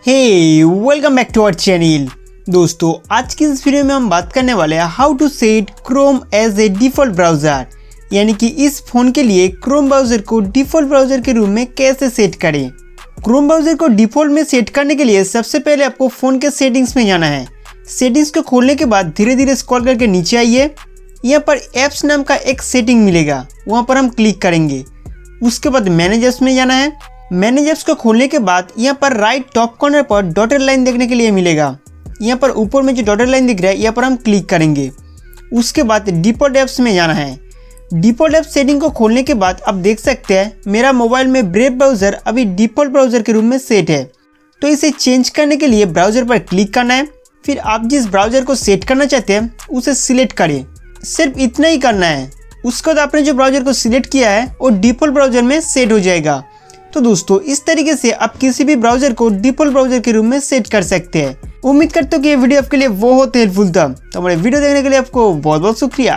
Hey welcome back to our channel. दोस्तों आज की इस वीडियो में हम बात करने वाले हैं how to set Chrome as a default browser, यानी कि इस फ़ोन के लिए क्रोम ब्राउज़र को डिफ़ॉल्ट ब्राउज़र के रूप में कैसे सेट करें। क्रोम ब्राउज़र को डिफ़ॉल्ट में सेट करने के लिए सबसे पहले आपको फ़ोन के सेटिंग्स में जाना है। सेटिंग्स को खोलने के बाद धीरे धीरे स्क्रॉल करके नीचे आइए। यहाँ पर ऐप्स नाम का एक सेटिंग मिलेगा, वहाँ पर हम क्लिक करेंगे। उसके बाद मैनेज ऐप्स में जाना है। मैनेज ऐप्स को खोलने के बाद यहाँ पर राइट टॉप कॉर्नर पर डॉटेड लाइन देखने के लिए मिलेगा। यहाँ पर ऊपर में जो डॉटेड लाइन दिख रहा है यहाँ पर हम क्लिक करेंगे। उसके बाद डिफ़ॉल्ट ऐप्स में जाना है। डिफ़ॉल्ट ऐप सेटिंग को खोलने के बाद आप देख सकते हैं मेरा मोबाइल में ब्रेव ब्राउज़र अभी डिफ़ॉल्ट ब्राउज़र के रूप में सेट है। तो इसे चेंज करने के लिए ब्राउज़र पर क्लिक करना है। फिर आप जिस ब्राउज़र को सेट करना चाहते हैं उसे सिलेक्ट करें। सिर्फ इतना ही करना है। उसके बाद आपने जो ब्राउज़र को सिलेक्ट किया है वो डिफ़ॉल्ट ब्राउज़र में सेट हो जाएगा। तो दोस्तों इस तरीके से आप किसी भी ब्राउज़र को डिफ़ॉल्ट ब्राउज़र के रूप में सेट कर सकते हैं। उम्मीद करता हूँ कि ये वीडियो आपके लिए बहुत हेल्पफुल था। तो हमारे वीडियो देखने के लिए आपको बहुत बहुत शुक्रिया।